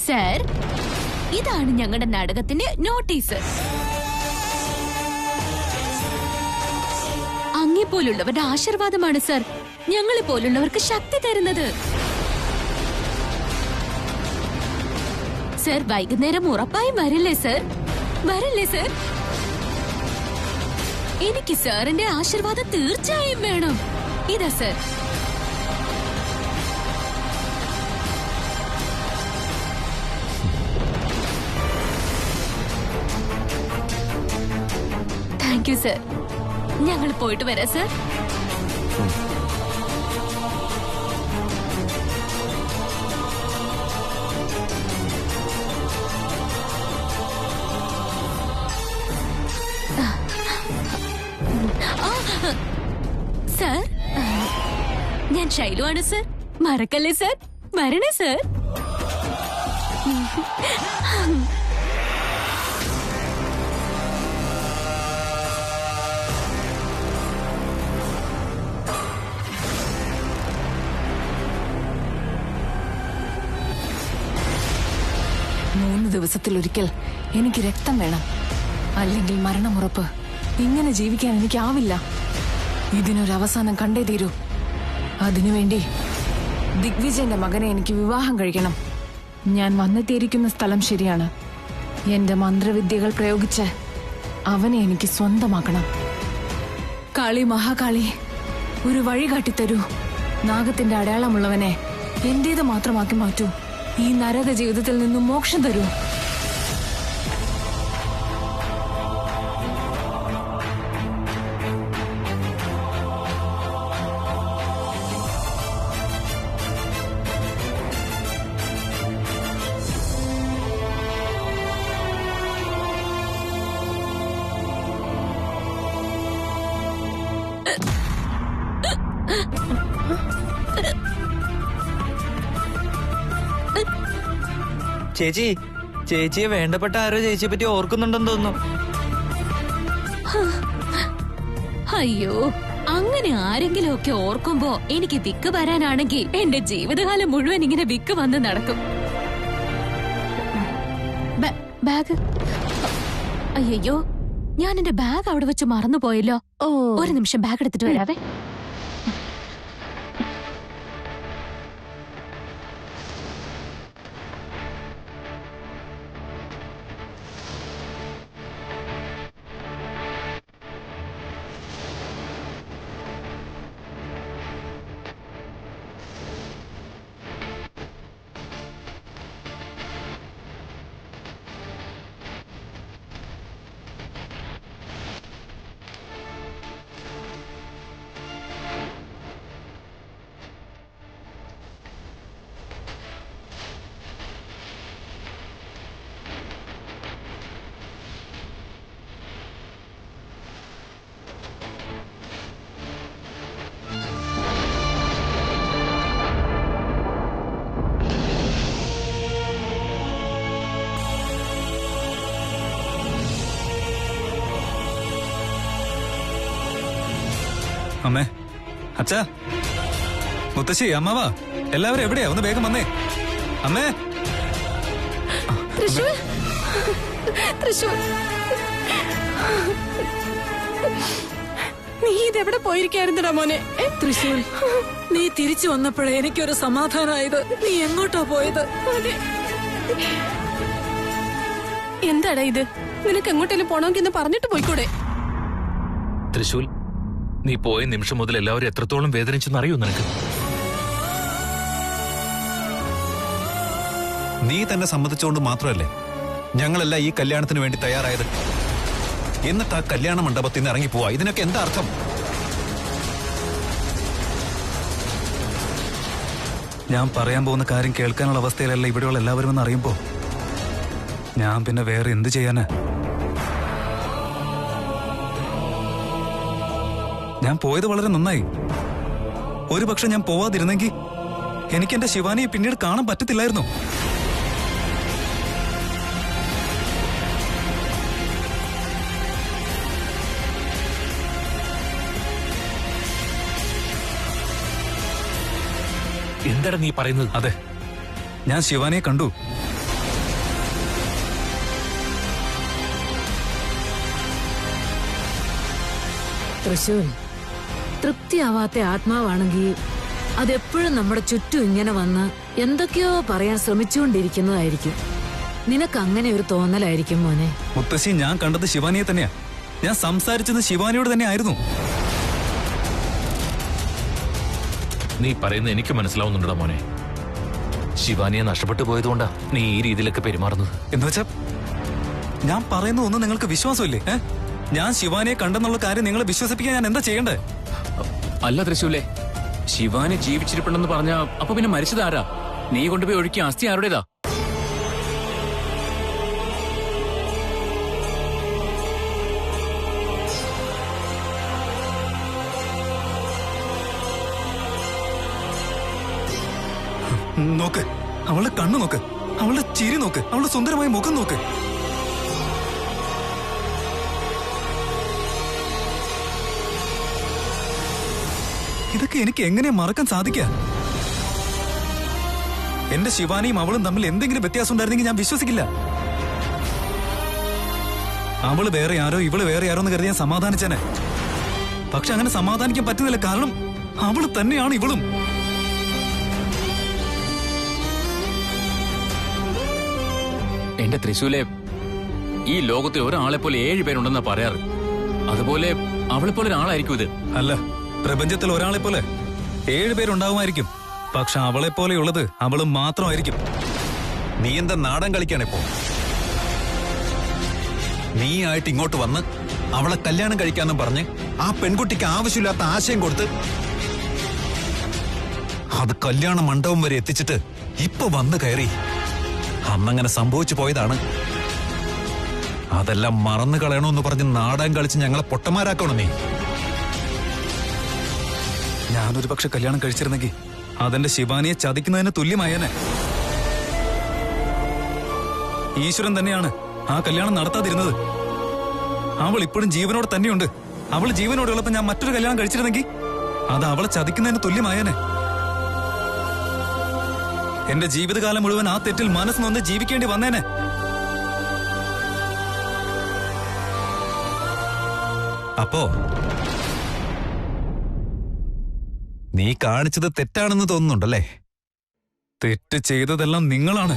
Sir, ഇതാണ് ഞങ്ങളുടെ നാടകത്തിന്റെ നോട്ടീസ്. അങ്ങേപ്പോലുള്ളവരുടെ ആശീർവാദമാണ് സർ ഞങ്ങളെ പോലുള്ളവർക്ക് ശക്തി തരുന്നത്. സർ, വൈകുന്നേരം ഉറപ്പായും വരില്ലേ സർ? വരില്ലേ സർ? എനിക്ക് സാറിന്റെ ആശീർവാദം തീർച്ചയായും വേണം. ഇതാ സർ. Thank you sir. ഞങ്ങൾ പോയിട്ട് വരാം സർ. സർ, ഞാൻ ശൈലുവാണ് സർ. മറക്കല്ലേ സർ? വരണേ സർ. മൂന്ന് ദിവസത്തിലൊരിക്കൽ എനിക്ക് രക്തം വേണം, അല്ലെങ്കിൽ മരണമുറപ്പ്. ഇങ്ങനെ ജീവിക്കാൻ എനിക്കാവില്ല. ഇതിനൊരവസാനം കണ്ടേ തീരൂ. അതിനുവേണ്ടി ദിഗ്വിജയന്റെ മകനെ എനിക്ക് വിവാഹം കഴിക്കണം. ഞാൻ വന്നെത്തിയിരിക്കുന്ന സ്ഥലം ശരിയാണ്. എന്റെ മന്ത്രവിദ്യകൾ പ്രയോഗിച്ച് അവനെ എനിക്ക് സ്വന്തമാക്കണം. കാളി, മഹാകാളി, ഒരു വഴി കാട്ടിത്തരൂ. നാഗത്തിന്റെ അടയാളമുള്ളവനെ എന്റേത് മാത്രമാക്കി മാറ്റൂ. ഈ നരക ജീവിതത്തിൽ നിന്നും മോക്ഷം തരൂ. ചേച്ചി, ചേച്ചിയെ വേണ്ടപ്പെട്ട ആരോ ചേച്ചിയെ പറ്റി ഓർക്കുന്നുണ്ടെന്ന് തോന്നുന്നു. അയ്യോ, അങ്ങനെ ആരെങ്കിലും ഒക്കെ ഓർക്കുമ്പോ എനിക്ക് വിക്ക് വരാനാണെങ്കിൽ എന്റെ ജീവിതകാലം മുഴുവൻ ഇങ്ങനെ വിക്ക് വന്ന് നടക്കും. ബാഗ്, അയ്യോ, ഞാൻ എന്റെ ബാഗ് അവിടെ വെച്ച് മറന്നുപോയല്ലോ. ഒരു നിമിഷം ബാഗ് എടുത്തിട്ട് വരാവേ. അമ്മേ, അച്ഛാ, മുത്തശ്ശി, അമ്മാവാ, എല്ലാവരും എവിടെയാ? ഒന്ന് വേഗം വന്നേ. അമ്മേ, തൃശ്ശൂർ, തൃശ്ശൂർ, നീ ഇതെവിടെ പോയിരിക്കായിരുന്നടാ മോനെ? തൃശ്ശൂർ, നീ തിരിച്ചു വന്നപ്പോഴേ എനിക്കൊരു സമാധാനമായത്. നീ എങ്ങോട്ടാ പോയത്? എന്താടാ ഇത്? നിനക്ക് എങ്ങോട്ടേലും പോണമെങ്കിൽ പറഞ്ഞിട്ട് പോയിക്കൂടെ? തൃശൂൽ, നീ പോയ നിമിഷം മുതൽ എല്ലാവരും എത്രത്തോളം വേദനിച്ചെന്നറിയോ നിനക്ക്? നീ തന്നെ സമ്മതിച്ചുകൊണ്ട് മാത്രമല്ലേ ഞങ്ങളെല്ലാം ഈ കല്യാണത്തിന് വേണ്ടി തയ്യാറായത്. എന്നിട്ട് ആ കല്യാണ മണ്ഡപത്തിൽ നിന്ന് ഇറങ്ങിപ്പോവാ. ഇതിനൊക്കെ എന്താ അർത്ഥം? ഞാൻ പറയാൻ പോകുന്ന കാര്യം കേൾക്കാനുള്ള അവസ്ഥയിലല്ല ഇവിടെയുള്ള എല്ലാവരും എന്ന് അറിയുമ്പോ ഞാൻ പിന്നെ വേറെ എന്ത് ചെയ്യാനാ? ഞാൻ പോയത് വളരെ നന്നായി. ഒരു പക്ഷെ ഞാൻ പോവാതിരുന്നെങ്കിൽ എനിക്ക് എന്റെ ശിവാനിയെ പിന്നീട് കാണാൻ പറ്റത്തില്ലായിരുന്നു. എന്താണ് നീ പറയുന്നത്? അതെ, ഞാൻ ശിവാനിയെ കണ്ടു. തൃശൂൽ, തൃപ്തിയാവാത്ത ആത്മാവാണെങ്കിൽ അതെപ്പോഴും നമ്മുടെ ചുറ്റും ഇങ്ങനെ വന്ന് എന്തൊക്കെയോ പറയാൻ ശ്രമിച്ചുകൊണ്ടിരിക്കുന്നതായിരിക്കും. നിനക്ക് അങ്ങനെ ഒരു തോന്നലായിരിക്കും മോനെ. മുത്തശ്ശി, ഞാൻ കണ്ടത് ശിവാനിയെ തന്നെയാ. ഞാൻ സംസാരിച്ചത് ശിവാനിയോട് തന്നെ ആയിരുന്നു. നീ പറയുന്നത് എനിക്ക് മനസ്സിലാവുന്നുണ്ടോ മോനെ? ശിവാനിയെ നഷ്ടപ്പെട്ടു പോയതുകൊണ്ടാ നീ ഈ രീതിയിലൊക്കെ പെരുമാറുന്നത്. എന്നുവെച്ചാ ഞാൻ പറയുന്ന ഒന്നും നിങ്ങൾക്ക് വിശ്വാസമില്ലേ? ഞാൻ ശിവാനിയെ കണ്ടെന്നുള്ള കാര്യം നിങ്ങളെ വിശ്വസിപ്പിക്കാൻ ഞാൻ എന്താ ചെയ്യണ്ടേ? അല്ല തൃശ്ശൂലേ, ശിവാനി ജീവിച്ചിരിപ്പുണ്ടെന്ന് പറഞ്ഞ അപ്പൊ പിന്നെ മരിച്ചതാരാ? നീ കൊണ്ടുപോയി ഒഴുക്കിയ അസ്ഥി ആരുടേതാ? നോക്ക്, അവളുടെ കണ്ണു നോക്ക്, അവളുടെ ചിരി നോക്ക്, അവളുടെ സുന്ദരമായ മുഖം നോക്ക്. ഇതൊക്കെ എനിക്ക് എങ്ങനെ മറക്കാൻ സാധിക്ക? എന്റെ ശിവാനിയും അവളും തമ്മിൽ എന്തെങ്കിലും വ്യത്യാസം ഉണ്ടായിരുന്നെങ്കിൽ ഞാൻ വിശ്വസിക്കില്ല. അവള് വേറെ ആരോ ഇവള് വേറെ ആരോ എന്ന് കരുതി ഞാൻ സമാധാനിച്ചേനെ. പക്ഷെ അങ്ങനെ സമാധാനിക്കാൻ പറ്റുന്നില്ല. കാരണം അവള് തന്നെയാണ് ഇവളും. എന്റെ തൃശ്ശൂലെ, ഈ ലോകത്തിൽ ഒരാളെ പോലെ 7 പേരുണ്ടെന്നാ പറയാറ്. അതുപോലെ അവളെ പോലെ ഒരാളായിരിക്കും ഇത്. അല്ല, പ്രപഞ്ചത്തിൽ ഒരാളെ പോലെ 7 പേരുണ്ടാവുമായിരിക്കും. പക്ഷെ അവളെ പോലെയുള്ളത് അവള് മാത്രമായിരിക്കും. നീ എന്താ നാടൻ കളിക്കാണിപ്പോ? നീ ആയിട്ട് ഇങ്ങോട്ട് വന്ന് അവളെ കല്യാണം കഴിക്കാന്നും പറഞ്ഞ് ആ പെൺകുട്ടിക്ക് ആവശ്യമില്ലാത്ത ആശയം കൊടുത്ത് അത് കല്യാണ മണ്ഡപം വരെ എത്തിച്ചിട്ട് ഇപ്പൊ വന്ന് കയറി. അന്നങ്ങനെ സംഭവിച്ചു പോയതാണ്. അതെല്ലാം മറന്നു കളയണമെന്ന് പറഞ്ഞ് നാടൻ കളിച്ച് ഞങ്ങളെ പൊട്ടന്മാരാക്കണോ നീ? ഞാനൊരു പക്ഷെ കല്യാണം കഴിച്ചിരുന്നെങ്കിൽ അതെന്റെ ശിവാനിയെ ചതിക്കുന്നതിന് തുല്യമായേനെ. ഈശ്വരൻ തന്നെയാണ് ആ കല്യാണം നടത്താതിരുന്നത്. അവൾ ഇപ്പോഴും ജീവനോടെ തന്നെയുണ്ട്. അവൾ ജീവനോടെ ഉള്ളപ്പോ ഞാൻ മറ്റൊരു കല്യാണം കഴിച്ചിരുന്നെങ്കിൽ അത് അവളെ ചതിക്കുന്നതിന് തുല്യമായേനെ. എന്റെ ജീവിതകാലം മുഴുവൻ ആ തെറ്റിൽ മനസ്സ് നൊന്ന് ജീവിക്കേണ്ടി വന്നേനെ. അപ്പോ നീ കാണിച്ചത് തെറ്റാണെന്ന് തോന്നുന്നുണ്ടല്ലേ? തെറ്റ് ചെയ്തതെല്ലാം നിങ്ങളാണ്.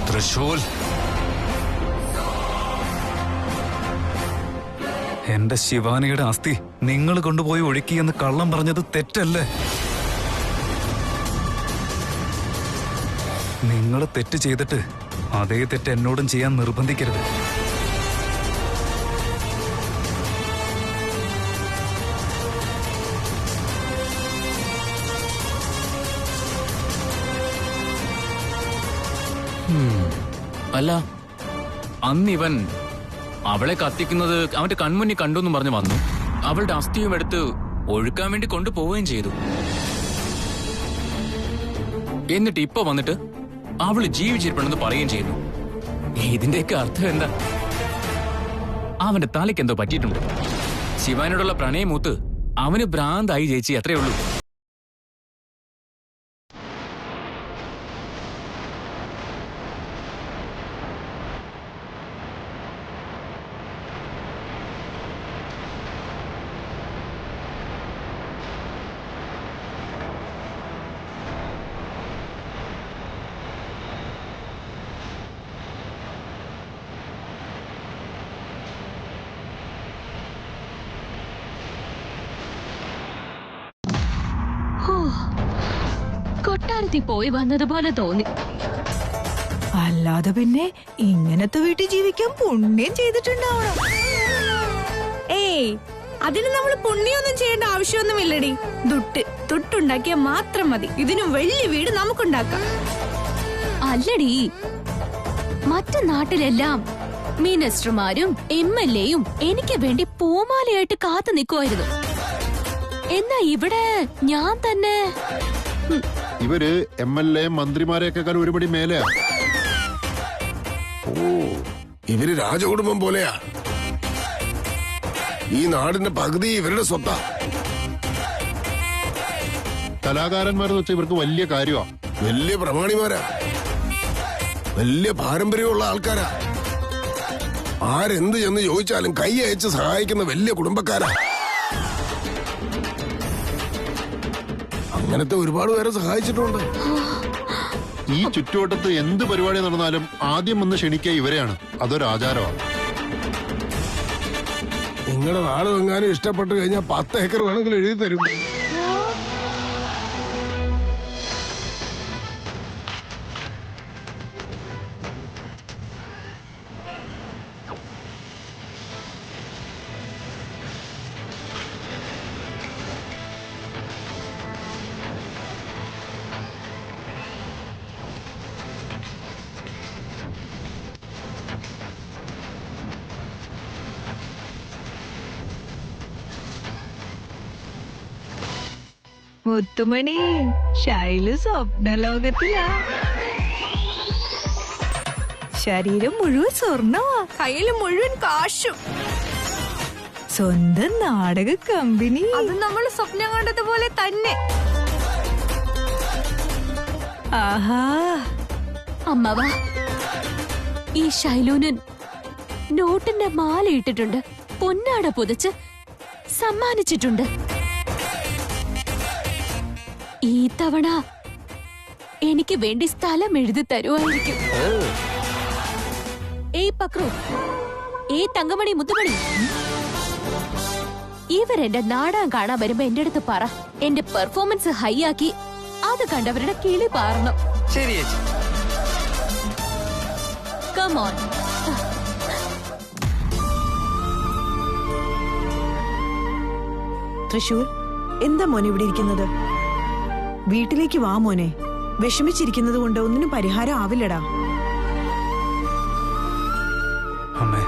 തൃശൂൽ, എന്റെ ശിവാനിയുടെ അസ്ഥി നിങ്ങൾ കൊണ്ടുപോയി ഒഴുക്കിയെന്ന് കള്ളം പറഞ്ഞത് തെറ്റല്ലേ? നിങ്ങൾ തെറ്റ് ചെയ്തിട്ട് അതേ തെറ്റ് എന്നോടും ചെയ്യാൻ നിർബന്ധിക്കരുത്. അല്ല, അന്നിവൻ അവളെ കത്തിക്കുന്നത് അവന്റെ കൺമുന്നിൽ കണ്ടുവെന്നും പറഞ്ഞു വന്നു. അവളുടെ അസ്ഥിയും എടുത്ത് ഒഴുക്കാൻ വേണ്ടി കൊണ്ടുപോവുകയും ചെയ്തു. എന്നിട്ട് ഇപ്പൊ വന്നിട്ട് അവള് ജീവിച്ചിരിപ്പുണ്ടെന്ന് പറയുകയും ചെയ്യുന്നു. ഇതിന്റെയൊക്കെ അർത്ഥം എന്താ? അവന്റെ തലയ്ക്ക് എന്തോ പറ്റിയിട്ടുണ്ട്. ശിവാനോടുള്ള പ്രണയമൂത്ത് അവന് ഭ്രാന്തായി ചേച്ചി, അത്രേ ഉള്ളൂ. കൊട്ടാരത്തിൽ പോയി വന്നതുപോലെ തോന്നി. അല്ലാതെ പിന്നെ ഇങ്ങനത്തെ വീട്ടിൽ ജീവിക്കാൻ പുണ്യം ചെയ്തിട്ടുണ്ടാവണം. ഏയ്, അതിന് നമ്മൾ പുണ്യൊന്നും ചെയ്യേണ്ട ആവശ്യമൊന്നുമില്ലടി. തുട്ടുണ്ടാക്കിയാൽ മാത്രം മതി. ഇതിനും വലിയ വീട് നമുക്കുണ്ടാക്കാം. അല്ലടി, മറ്റു നാട്ടിലെല്ലാം മിനിസ്റ്റർമാരും MLAയും എനിക്ക് വേണ്ടി പൂമാലയായിട്ട് കാത്തു നിൽക്കുമായിരുന്നു. എന്നാ ഇവിടെ ഞാൻ തന്നെ. ഇവര് MLA മന്ത്രിമാരെയൊക്കെ ഒരുപടി മേലെയാ. ഓ, ഇവര് രാജകുടുംബം പോലെയാ. ഈ നാടിന്റെ പകുതി ഇവരുടെ സ്വത്താ. കലാകാരന്മാരെന്ന് വെച്ചാൽ ഇവർക്ക് വലിയ കാര്യമാ. വലിയ പ്രമാണിമാരാ, വലിയ പാരമ്പര്യമുള്ള ആൾക്കാരാ. ആരെന്ത് എന്ന് ചോദിച്ചാലും കൈ അയച്ച് സഹായിക്കുന്ന വലിയ കുടുംബക്കാരാ. അങ്ങനത്തെ ഒരുപാട് പേരെ സഹായിച്ചിട്ടുണ്ട്. ഈ ചുറ്റുവട്ടത്ത് എന്ത് പരിപാടി നടന്നാലും ആദ്യം വന്ന് ക്ഷണിക്കുക ഇവരെയാണ്. അതൊരു ആചാരമാണ്. നിങ്ങളുടെ നാട് എങ്ങാനും ഇഷ്ടപ്പെട്ട് കഴിഞ്ഞാൽ 10 ഏക്കർ വേണമെങ്കിൽ എഴുതി തരും. മുത്തുമണി, ശൈലു സ്വപ്നലോകത്തിലാ. ശരീരം മുഴുവൻ സ്വർണമാ, കയ്യില് മുഴുവൻ കാശും. സ്വന്തം നാടക കമ്പനി. അത് നമ്മൾ സ്വപ്നം കണ്ടതുപോലെ തന്നെ. ആഹാ, അമ്മവാ, ഈ ശൈലൂനൻ നോട്ടിന്റെ മാല ഇട്ടിട്ടുണ്ട്, പൊന്നാട പുതച്ച് സമ്മാനിച്ചിട്ടുണ്ട്. ഈ തവണ എനിക്ക് വേണ്ടി സ്ഥലം എഴുതി തരുമായിരിക്കും. ഏയ് പക്രു, ഏയ് തങ്കമണി, മുത്തുമണി, ഇവരെന്റെ നാടകം കാണാൻ വരുമ്പോ എന്റെ അടുത്ത് പറ, എന്റെ പെർഫോമൻസ് ഹൈ ആക്കി അത് കണ്ടവരുടെ കിളി പാറണം. ശരി ചേച്ചി. Come on. തൃശൂർ, എന്താ മോനെ ഇവിടെ ഇരിക്കുന്നത്? വീട്ടിലേക്ക് വാ മോനെ. വിഷമിച്ചിരിക്കുന്നത് കൊണ്ട് ഒന്നിനും പരിഹാരം ആവില്ലടാ. അമ്മേ,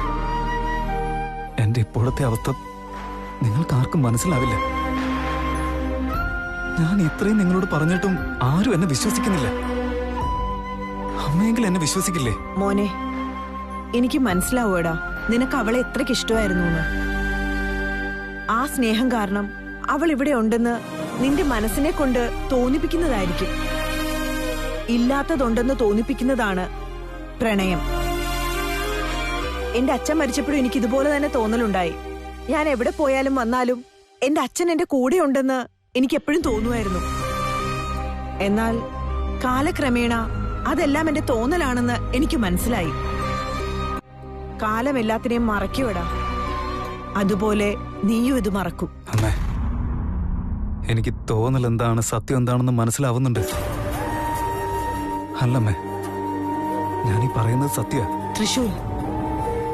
എന്റെ ഇപ്പോഴത്തെ അവസ്ഥ നിങ്ങൾക്ക് ആർക്കും മനസ്സിലാവില്ല. ഞാൻ ഇത്രയും നിങ്ങളോട് പറഞ്ഞിട്ടും ആരും എന്നെ വിശ്വസിക്കുന്നില്ല. അമ്മയെങ്കിലും എന്നെ വിശ്വസിക്കില്ലേ? മോനെ, എനിക്ക് മനസ്സിലാവൂടാ നിനക്ക് അവളെ എത്രയ്ക്ക് ഇഷ്ടമായിരുന്നു എന്ന്. ആ സ്നേഹം കാരണം അവൾ ഇവിടെ ഉണ്ടെന്ന് നിന്റെ മനസ്സിനെ കൊണ്ട് തോന്നിപ്പിക്കുന്നതായിരിക്കും. ഇല്ലാത്തതുണ്ടെന്ന് തോന്നിപ്പിക്കുന്നതാണ് പ്രണയം. എന്റെ അച്ഛൻ മരിച്ചപ്പോഴും എനിക്ക് ഇതുപോലെ തന്നെ തോന്നലുണ്ടായി. ഞാൻ എവിടെ പോയാലും വന്നാലും എന്റെ അച്ഛൻ എന്റെ കൂടെ ഉണ്ടെന്ന് എനിക്ക് എപ്പോഴും തോന്നുമായിരുന്നു. എന്നാൽ കാലക്രമേണ അതെല്ലാം എന്റെ തോന്നലാണെന്ന് എനിക്ക് മനസ്സിലായി. കാലം എല്ലാത്തിനെയും മറയ്ക്കുവിടാ, അതുപോലെ നീയും ഇത് മറക്കും. അമ്മേ, എനിക്ക് തോന്നൽ എന്താണ് സത്യം എന്താണെന്ന് മനസ്സിലാവുന്നുണ്ട്. അല്ലമ്മേ, ഞാനീ പറയുന്നത് സത്യ. തൃശൂർ,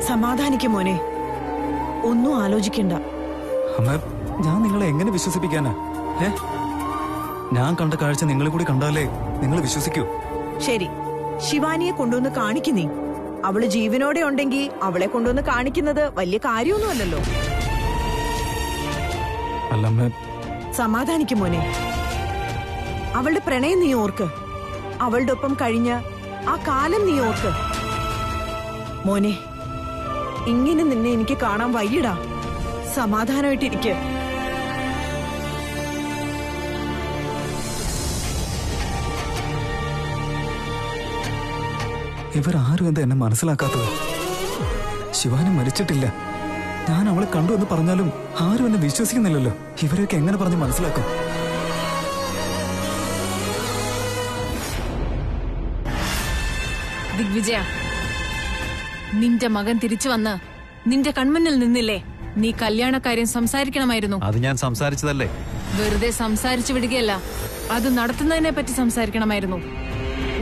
സമാധാനിക്കും മോനെ, ഒന്നും ആലോചിക്കണ്ട. അമ്മ, ഞാൻ നിങ്ങളെ എങ്ങനെ വിശ്വസിപ്പിക്കാനാ? ഞാൻ കണ്ട കാഴ്ച നിങ്ങളെ കൂടി കണ്ടാലേ നിങ്ങൾ വിശ്വസിക്കൂ. ശരി, ശിവാനിയെ കൊണ്ടുവന്ന് കാണിക്കുന്നേ. അവള് ജീവനോടെ ഉണ്ടെങ്കിൽ അവളെ കൊണ്ടുവന്ന് കാണിക്കുന്നത് വലിയ കാര്യമൊന്നുമല്ലല്ലോ. അല്ലമ്മ, സമാധാനിക്കും മോനെ. അവളുടെ പ്രണയം നീ ഓർക്ക്. അവളുടെ ഒപ്പം കഴിഞ്ഞ ആ കാലം നീ ഓർക്ക്. മോനെ, ഇങ്ങനെ നിന്നെ എനിക്ക് കാണാൻ വയ്യടാ. സമാധാനമായിട്ടിരിക്കെ. ഇവരാരും എന്താ എന്നെ മനസ്സിലാക്കാത്തത്? ശിവാനി മരിച്ചിട്ടില്ല, ഞാൻ അവളെ കണ്ടു എന്ന് പറഞ്ഞാലും ആരും എന്നെ വിശ്വസിക്കുന്നില്ലല്ലോ. ഇവരെയൊക്കെ എങ്ങനെ പറഞ്ഞ് മനസ്സിലാക്കും? ദിഗ്വിജയ, നിന്റെ മകൻ തിരിച്ചു വന്ന് നിന്റെ കൺമുന്നിൽ നിന്നില്ലേ? നീ കല്യാണക്കാര്യം സംസാരിക്കണമായിരുന്നു. അത് ഞാൻ സംസാരിച്ചതല്ലേ? വെറുതെ സംസാരിച്ചു വിടുകയല്ല, അത് നടത്തുന്നതിനെ പറ്റി സംസാരിക്കണമായിരുന്നു.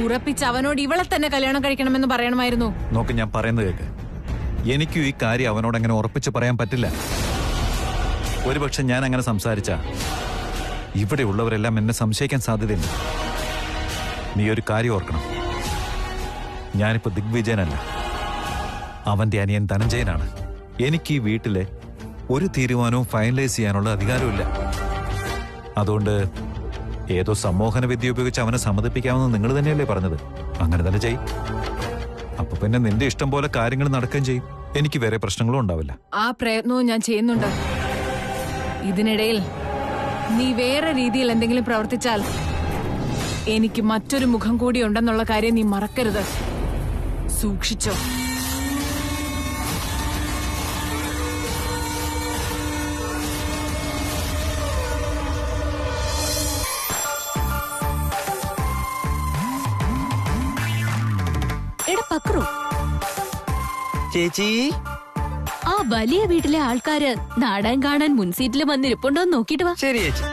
ഉറപ്പിച്ച് അവനോട് ഇവളെ തന്നെ കല്യാണം കഴിക്കണമെന്ന് പറയണമായിരുന്നു. നോക്ക്, ഞാൻ പറയുന്നത് കേൾക്ക്. എനിക്കും ഈ കാര്യം അവനോട് അങ്ങനെ ഉറപ്പിച്ച് പറയാൻ പറ്റില്ല. ഒരുപക്ഷെ ഞാൻ അങ്ങനെ സംസാരിച്ച ഇവിടെ ഉള്ളവരെല്ലാം എന്നെ സംശയിക്കാൻ സാധ്യതയുണ്ട്. നീ ഒരു കാര്യം ഓർക്കണം, ഞാനിപ്പോ ദിഗ്വിജയനല്ല, അവന്റെ അനിയൻ ധനഞ്ജയനാണ്. എനിക്ക് ഈ വീട്ടിലെ ഒരു തീരുമാനവും ഫൈനലൈസ് ചെയ്യാനുള്ള അധികാരമില്ല. അതുകൊണ്ട് ഏതോ സമ്മോഹന വിദ്യ ഉപയോഗിച്ച് അവനെ സമ്മതിപ്പിക്കാമെന്ന് നിങ്ങൾ തന്നെയല്ലേ പറഞ്ഞത്? അങ്ങനെ തന്നെ ചെയ്യും. അപ്പൊ പിന്നെ നിന്റെ ഇഷ്ടം പോലെ കാര്യങ്ങൾ നടക്കുകയും ചെയ്യും. എനിക്ക് വേറെ പ്രശ്നങ്ങളും ഉണ്ടാവില്ല. ആ പ്രയത്നവും ഞാൻ ചെയ്യുന്നുണ്ട്. ഇതിനിടയിൽ നീ വേറെ രീതിയിൽ എന്തെങ്കിലും പ്രവർത്തിച്ചാൽ എനിക്ക് മറ്റൊരു മുഖം കൂടി ഉണ്ടെന്നുള്ള കാര്യം നീ മറക്കരുത്. സൂക്ഷിച്ചോ. എടാ പക്രു, ചേച്ചി ആ വലിയ വീട്ടിലെ ആൾക്കാര് നാടകം കാണാൻ മുൻസീറ്റിൽ വന്നിരിപ്പുണ്ടോ എന്ന് നോക്കിട്ട് വാ. ശരി ചേച്ചി.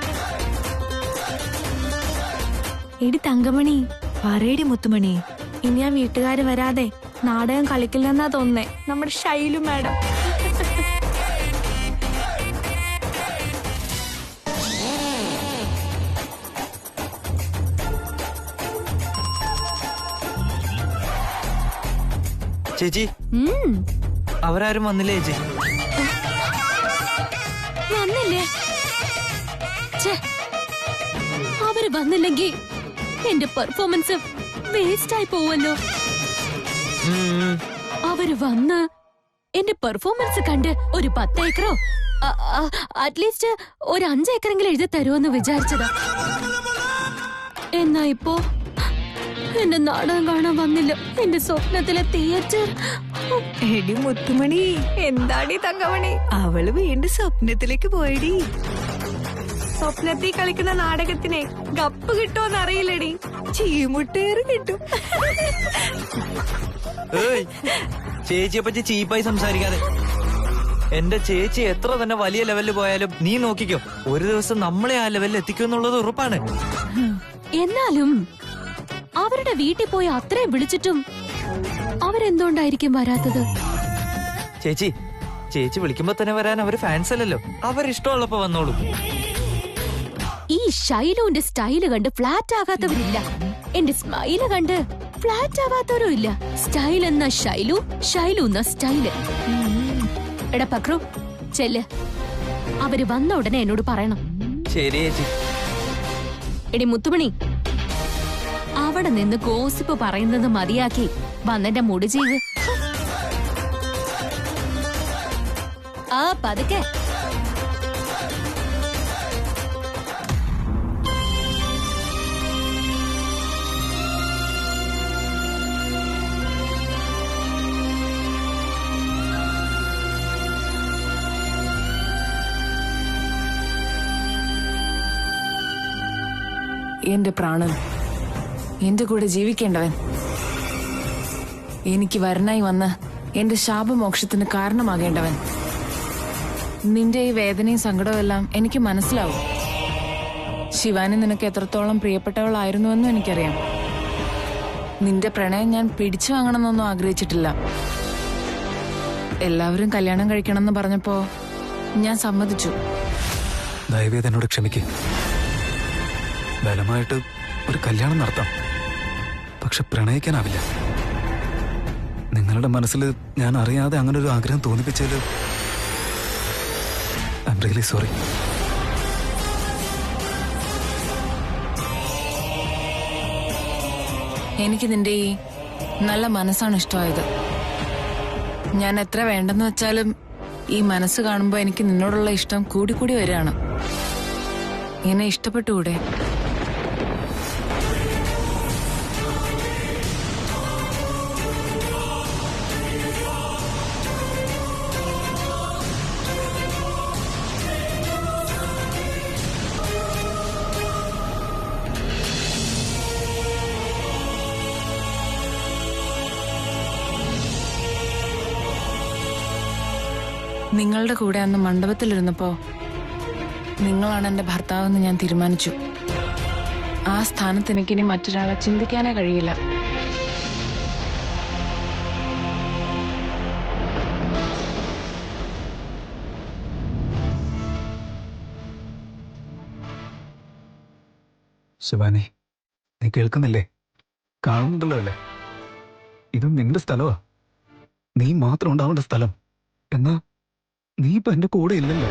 എടി തങ്കമണി, പറയടി മുത്തുമണി, ഇനി ആ വീട്ടുകാര് വരാതെ നാടകം കളിക്കില്ലെന്നാ തോന്നുന്നേ നമ്മുടെ ശൈലു മാഡം. ചേച്ചി അവരാരും വന്നില്ലേ ചേച്ചി? വന്നില്ലേ? അവര് വന്നില്ലെങ്കിൽ എന്റെ പെർഫോമൻസ് വേസ്റ്റ് ആയി പോവല്ലോ. അവര് വന്ന് എന്റെ പെർഫോമൻസ് കണ്ട് ഒരു 10 ഏക്കറോ അറ്റ്ലീസ്റ്റ് ഒരു 5 ഏക്കറെങ്കിലും എഴുതി തരുമെന്ന് വിചാരിച്ചതാ. എന്നാ ഇപ്പോ എന്റെ നാടകം കാണാൻ വന്നില്ല. എന്റെ സ്വപ്നത്തിലെ തിയേറ്റർ. എടി മുത്തുമണി, എന്താടി തങ്കമണി, അവള് വീണ്ടും സ്വപ്നത്തിലേക്ക് പോയടി. സ്വപ്നത്തിൽ കളിക്കുന്ന നാടകത്തിനെ ഗപ്പ് കിട്ടുമെന്ന് അറിയില്ലടി, ചീമുട്ടേറ് കിട്ടും. ചേച്ചിയെ പറ്റി ചീപ്പായി സംസാരിക്കാതെ. എന്റെ ചേച്ചി എത്ര തന്നെ വലിയ ലെവലിൽ പോയാലും നീ നോക്കിക്കോ, ഒരു ദിവസം നമ്മളെ ആ ലെവലിൽ എത്തിക്കുമെന്നുള്ളത് ഉറപ്പാണ്. എന്നാലും അവരുടെ വീട്ടിൽ പോയി അത്രയും വിളിച്ചിട്ടും അവരെന്തുകൊണ്ടായിരിക്കും വരാത്തത്? ചേച്ചി ചേച്ചി വിളിക്കുമ്പോ തന്നെ വരാൻ അവര് ഫാൻസ് അല്ലല്ലോ, അവരിഷ്ടമുള്ളപ്പോ വന്നോളൂ. ഈ ഷൈലുവിന്റെ സ്റ്റൈല് കണ്ട് ഫ്ലാറ്റ് ആകാത്തവരില്ല, എന്റെ സ്മൈല് കണ്ട് ഫ്ലാറ്റ് ആവാത്തവരും ഇല്ല. സ്റ്റൈൽ എന്ന ഷൈലു, ഷൈലു എന്ന സ്റ്റൈല്. എടാ പക്രു, ചെല്ല്. അവര് വന്ന ഉടനെ എന്നോട് പറയണം. ശരി ചേച്ചി. എടി മുത്തുമണി, അവിടെ നിന്ന് ഗോസിപ്പ് പറയുന്നത് മതിയാക്കി വന്നെന്റെ മുടി ചെയ്ത്. ആ പതുക്കെ. എന്റെ പ്രാണൻ, എന്റെ കൂടെ ജീവിക്കേണ്ടവൻ, എനിക്ക് വരനായി വന്ന് എന്റെ ശാപമോക്ഷത്തിന് കാരണമാകേണ്ടവൻ. നിന്റെ ഈ വേദനയും സങ്കടവും എല്ലാം എനിക്ക് മനസ്സിലാവും. ശിവാനി നിനക്ക് എത്രത്തോളം പ്രിയപ്പെട്ടവളായിരുന്നുവെന്നും എനിക്കറിയാം. നിന്റെ പ്രണയം ഞാൻ പിടിച്ചു വാങ്ങണമെന്നൊന്നും ആഗ്രഹിച്ചിട്ടില്ല. എല്ലാവരും കല്യാണം കഴിക്കണമെന്ന് പറഞ്ഞപ്പോ ഞാൻ സമ്മതിച്ചു. ദയവേത് എന്നോട് ക്ഷമിക്കുക. ബലമായിട്ട് ഒരു കല്യാണം നടത്താം, പക്ഷെ പ്രണയിക്കാനാവില്ല. നിങ്ങളുടെ മനസ്സിൽ ഞാൻ അറിയാതെ അങ്ങനെ ഒരു ആഗ്രഹം തോന്നിപ്പിച്ചതിൽ ഐ എം റിയലി സോറി. എനിക്ക് നിന്റെ ഈ നല്ല മനസ്സാണ് ഇഷ്ടമായത്. ഞാൻ എത്ര വേണ്ടെന്ന് വെച്ചാലും ഈ മനസ്സ് കാണുമ്പോൾ എനിക്ക് നിന്നോടുള്ള ഇഷ്ടം കൂടിക്കൂടി വരികയാണ്. എന്നെ ഇഷ്ടപ്പെട്ടുകൂടെ? നിങ്ങളുടെ കൂടെ അന്ന് മണ്ഡപത്തിലിരുന്നപ്പോ നിങ്ങളാണ് എന്റെ ഭർത്താവെന്ന് ഞാൻ തീരുമാനിച്ചു. ആ സ്ഥാനത്ത് എനിക്കിനി മറ്റൊരാളെ ചിന്തിക്കാനേ കഴിയില്ല. ശിവാനി, നീ കേൾക്കുന്നില്ലേ? കാണുന്നുണ്ടല്ലോ അല്ലേ? ഇത് നിന്റെ സ്ഥലമാ, നീ മാത്രം ഉണ്ടാവേണ്ട സ്ഥലം. എന്നാ നീ ഇപ്പൊ എന്റെ കൂടെ ഇല്ലല്ലോ.